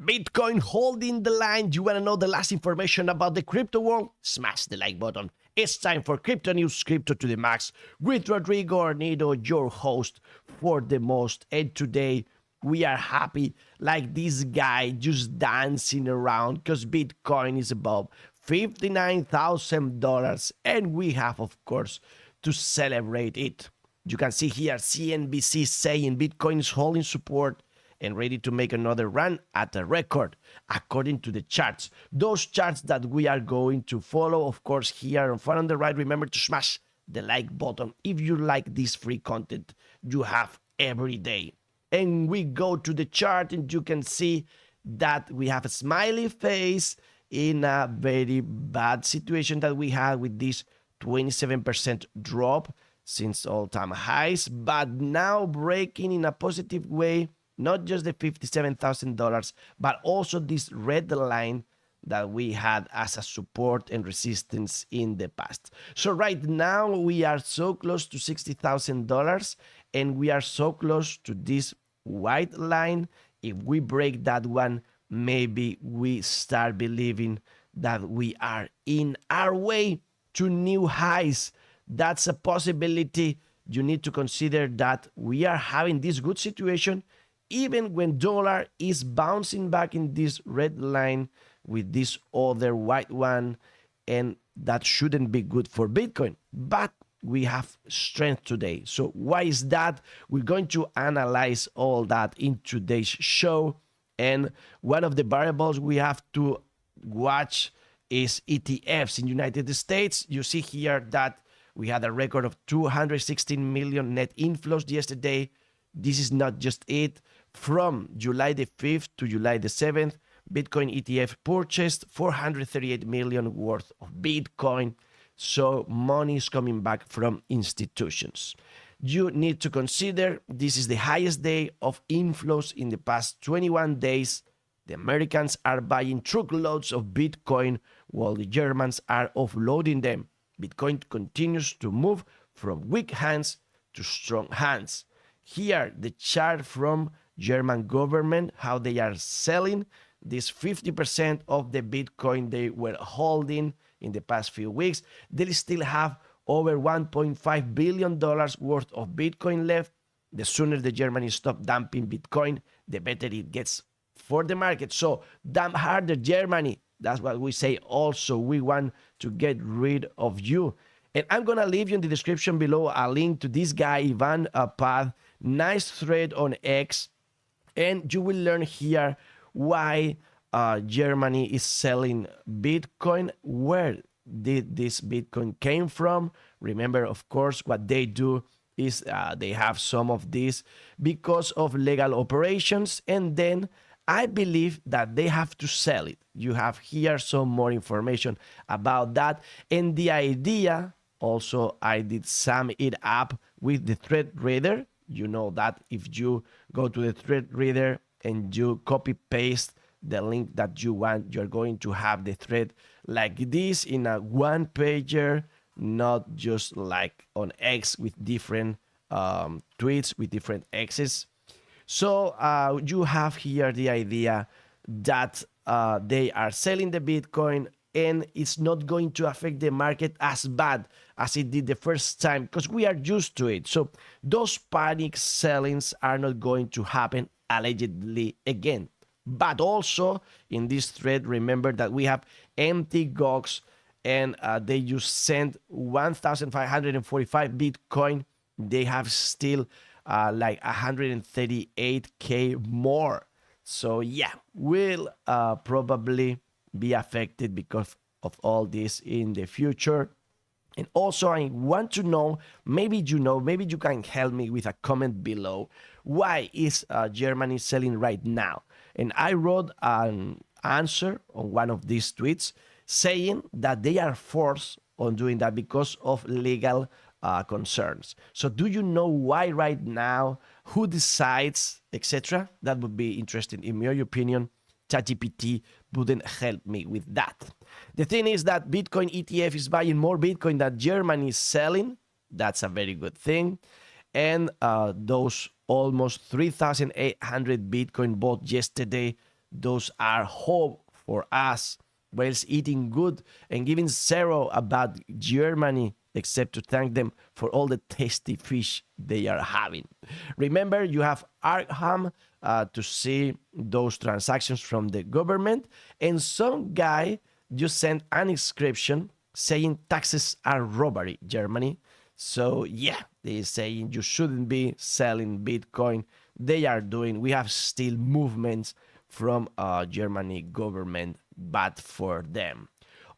Bitcoin holding the line. You want to know the last information about the crypto world? Smash the like button. It's time for Crypto News, Crypto to the Max with Rodrigo Arnedo, your host for the most. And today we are happy like this guy just dancing around because Bitcoin is above $59,000 and we have, of course, to celebrate it. You can see here CNBC saying Bitcoin is holding support and ready to make another run at a record, according to the charts. Those charts that we are going to follow, of course, here on the right. Remember to smash the like button if you like this free content you have every day. And we go to the chart and you can see that we have a smiley face in a very bad situation that we had with this 27% drop since all-time highs, but now breaking in a positive way, not just the $57,000, but also this red line that we had as a support and resistance in the past. So right now we are so close to $60,000 and we are so close to this white line. If we break that one, maybe we start believing that we are in our way to new highs. That's a possibility. You need to consider that we are having this good situation even when dollar is bouncing back in this red line with this other white one, and that shouldn't be good for Bitcoin. But we have strength today. So why is that? We're going to analyze all that in today's show. And one of the variables we have to watch is ETFs in United States. You see here that we had a record of 216 million net inflows yesterday. This is not just it. From July the 5th to July the 7th, Bitcoin ETF purchased 438 million worth of Bitcoin. So money is coming back from institutions. You need to consider this is the highest day of inflows in the past 21 days. The Americans are buying truckloads of Bitcoin while the Germans are offloading them. Bitcoin continues to move from weak hands to strong hands. Here, the chart from German government, how they are selling this 50% of the Bitcoin they were holding in the past few weeks. They still have over $1.5 billion worth of Bitcoin left. The sooner the Germans stop dumping Bitcoin, the better it gets for the market. So dump harder, Germany. That's what we say also. We want to get rid of you. And I'm going to leave you in the description below a link to this guy, Ivan Pad. Nice thread on X. And you will learn here why Germany is selling Bitcoin. Where did this Bitcoin came from? Remember, of course, what they do is they have some of this because of legal operations. And then I believe that they have to sell it. You have here some more information about that. And the idea, also, I did sum it up with the thread reader. You know that if you go to the thread reader and you copy paste the link that you want, you're going to have the thread like this in a one pager, not just like on X with different tweets with different X's. So you have here the idea that they are selling the Bitcoin and it's not going to affect the market as bad as it did the first time because we are used to it. So those panic sellings are not going to happen allegedly again. But also in this thread, remember that we have empty GOX and they just sent 1,545 Bitcoin. They have still like 138K more. So yeah, we'll probably be affected because of all this in the future. And also I want to know, maybe you can help me with a comment below. Why is Germany selling right now? And I wrote an answer on one of these tweets saying that they are forced on doing that because of legal concerns. So do you know why right now? Who decides, etc.? That would be interesting. In your opinion, ChatGPT wouldn't help me with that. The thing is that Bitcoin ETF is buying more Bitcoin than Germany is selling. That's a very good thing. And those almost 3,800 Bitcoin bought yesterday, Those are hope for us, whilst eating good and giving zero about Germany, except to thank them for all the tasty fish they are having. Remember, you have Arkham to see those transactions from the government, and some guy just sent an inscription saying taxes are robbery, Germany. So yeah, they're saying you shouldn't be selling Bitcoin. They are doing, we have still movements from Germany government, bad for them.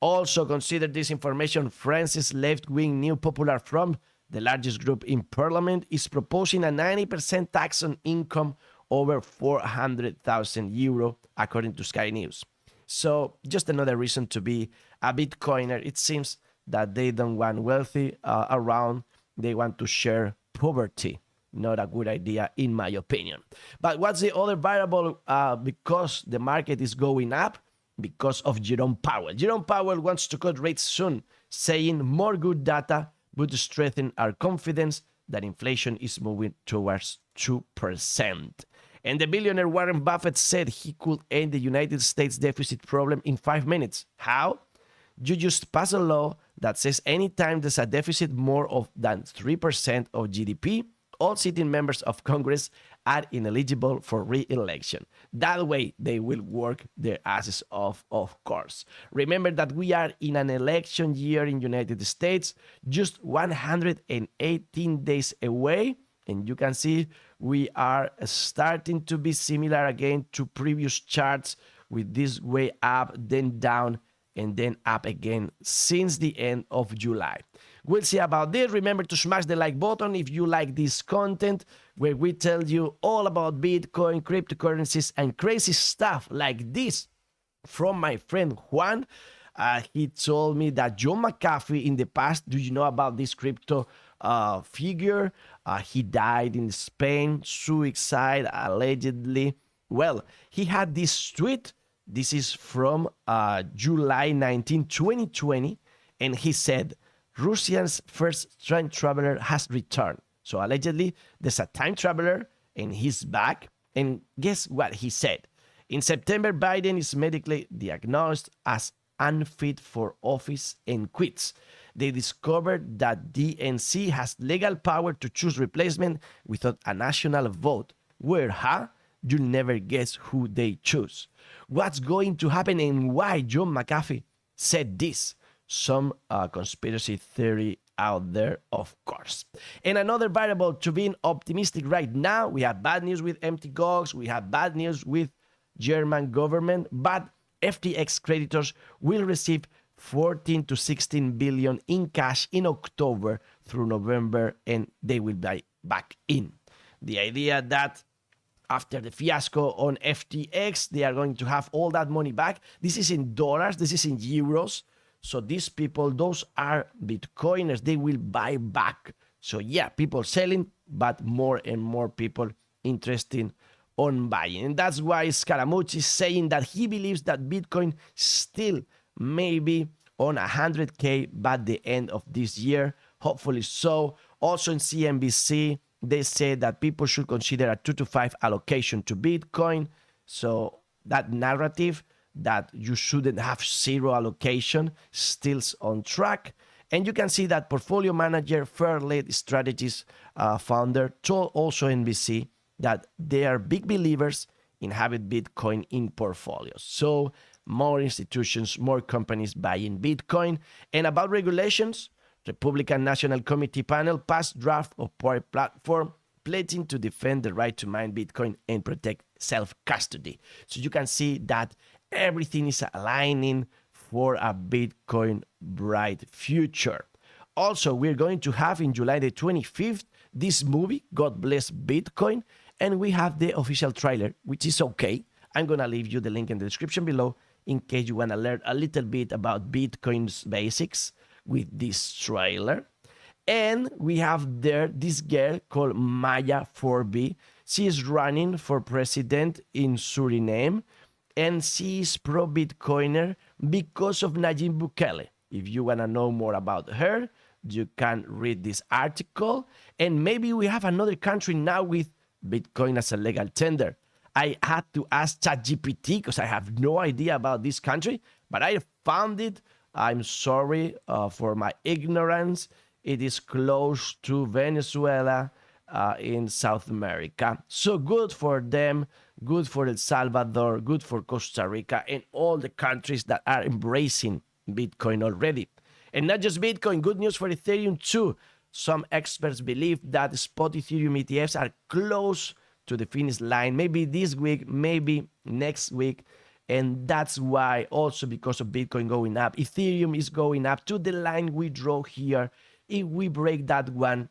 Also consider this information. France's left-wing New Popular Front, the largest group in parliament, is proposing a 90% tax on income over 400,000 euro, according to Sky News. So just another reason to be a Bitcoiner. It seems that they don't want wealthy around. They want to share poverty. Not a good idea, in my opinion. But what's the other variable? Because the market is going up, because of Jerome Powell. Jerome Powell wants to cut rates soon, saying more good data would strengthen our confidence that inflation is moving towards 2%. And the billionaire Warren Buffett said he could end the United States deficit problem in 5 minutes. How? You just pass a law that says anytime there's a deficit more than 3% of GDP, all sitting members of Congress are ineligible for re-election. That way, they will work their asses off, of course. Remember that we are in an election year in the United States, just 118 days away. And you can see we are starting to be similar again to previous charts, with this way up, then down, and then up again since the end of July. We'll see about this. Remember to smash the like button if you like this content, where we tell you all about Bitcoin, cryptocurrencies, and crazy stuff like this from my friend Juan. He told me that John McAfee in the past, do you know about this crypto figure? He died in Spain, suicide allegedly. Well, he had this tweet. This is from July 19, 2020, and he said, Russia's first time traveler has returned. So allegedly, there's a time traveler, and he's back. And guess what he said? In September, Biden is medically diagnosed as unfit for office and quits. They discovered that DNC has legal power to choose replacement without a national vote. Where, huh? You'll never guess who they choose. What's going to happen and why John McAfee said this? Some conspiracy theory out there, of course. And another variable to being optimistic right now, we have bad news with empty gogs, we have bad news with German government, but FTX creditors will receive 14 to 16 billion in cash in October through November, and they will be back in. The idea that after the fiasco on FTX, they are going to have all that money back. This is in dollars, this is in euros. So these people, those are Bitcoiners, they will buy back. So yeah, people selling, but more and more people interested on buying. And that's why Scaramucci is saying that he believes that Bitcoin still may be on 100K by the end of this year. Hopefully so. Also in CNBC, they say that people should consider a 2 to 5 allocation to Bitcoin. So that narrative that you shouldn't have zero allocation still on track. And you can see that portfolio manager Fairlead Strategies founder told also NBC that they are big believers in having Bitcoin in portfolios. So more institutions, more companies buying Bitcoin. And about regulations, Republican National Committee panel passed draft of platform pledging to defend the right to mine Bitcoin and protect self-custody. So you can see that everything is aligning for a Bitcoin bright future. Also, we're going to have in July the 25th this movie, God Bless Bitcoin, and we have the official trailer, which is okay. I'm going to leave you the link in the description below in case you want to learn a little bit about Bitcoin's basics with this trailer. And we have there this girl called Maya 4B. She is running for president in Suriname, and she is pro-Bitcoiner because of Nayib Bukele. If you want to know more about her, you can read this article. And maybe we have another country now with Bitcoin as a legal tender. I had to ask ChatGPT because I have no idea about this country, but I found it. I'm sorry for my ignorance. It is close to Venezuela in South America. So good for them, good for El Salvador, good for Costa Rica, and all the countries that are embracing Bitcoin already. And not just Bitcoin, good news for Ethereum too. Some experts believe that spot Ethereum ETFs are close to the finish line, maybe this week, maybe next week. And that's why, also because of Bitcoin going up, Ethereum is going up to the line we draw here. If we break that one,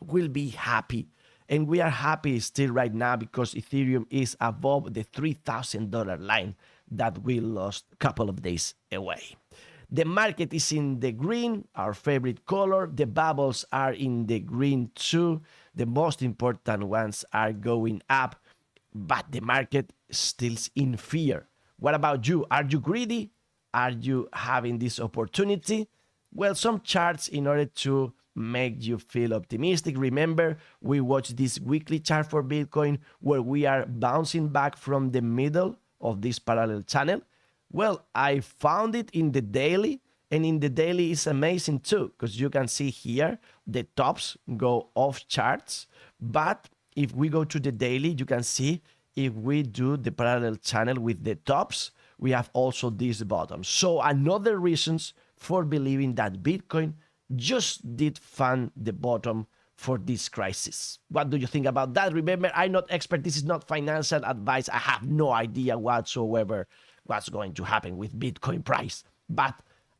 we'll be happy. And we are happy still right now because Ethereum is above the $3,000 line that we lost a couple of days away. The market is in the green, our favorite color. The bubbles are in the green too. The most important ones are going up, but the market still is in fear. What about you? Are you greedy? Are you having this opportunity? Well, some charts in order to make you feel optimistic. Remember, we watched this weekly chart for Bitcoin where we are bouncing back from the middle of this parallel channel. Well, I found it in the daily, and in the daily is amazing too, because you can see here the tops go off charts. But if we go to the daily, you can see if we do the parallel channel with the tops, we have also these bottoms. So another reasons for believing that Bitcoin just did find the bottom for this crisis. What do you think about that? Remember, I'm not expert. This is not financial advice. I have no idea whatsoever what's going to happen with Bitcoin price. But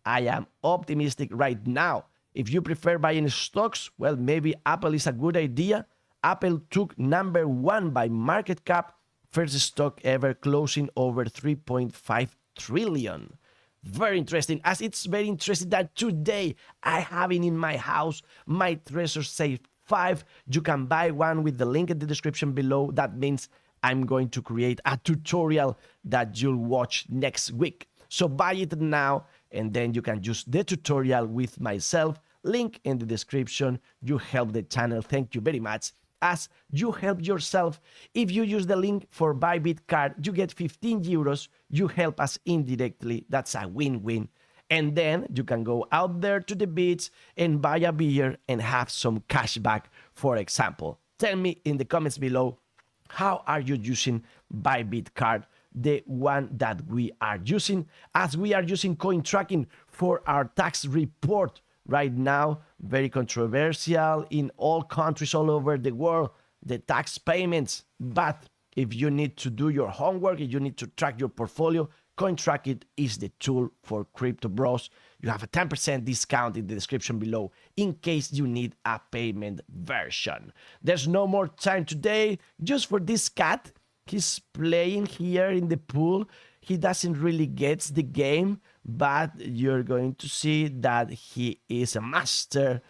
I am optimistic right now. If you prefer buying stocks, well, maybe Apple is a good idea. Apple took number one by market cap, first stock ever closing over 3.5 trillion. Very interesting, as it's very interesting that today I have it in my house, my Treasure Safe 5. You can buy one with the link in the description below. That means I'm going to create a tutorial that you'll watch next week. So buy it now, and then you can use the tutorial with myself. Link in the description. You help the channel. Thank you very much. As you help yourself, if you use the link for Bybit card, you get 15 euros. You help us indirectly. That's a win-win. And then you can go out there to the beach and buy a beer and have some cash back, for example. Tell me in the comments below, how are you using Bybit card, the one that we are using, as we are using coin tracking for our tax report right now. Very controversial in all countries all over the world, the tax payments. But if you need to do your homework, if you need to track your portfolio, CoinTrackIt is the tool for crypto bros. You have a 10% discount in the description below in case you need a payment version. There's no more time today just for this cat. He's playing here in the pool. He doesn't really get the game, but you're going to see that he is a master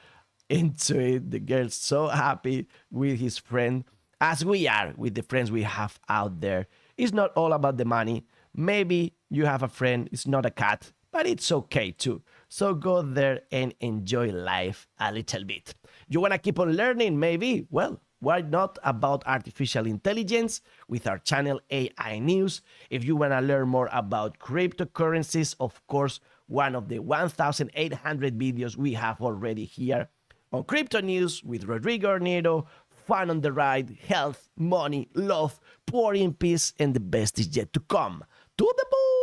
into it. The girl's so happy with his friend, as we are with the friends we have out there. It's not all about the money. Maybe you have a friend, it's not a cat, but it's okay too. So go there and enjoy life a little bit. You want to keep on learning, maybe? Well, why not about artificial intelligence with our channel AI News? If you want to learn more about cryptocurrencies, of course, one of the 1,800 videos we have already here on CryptoNews with Rodrigo Arnedo. Fun on the ride, health, money, love, poor in peace, and the best is yet to come. To the moon!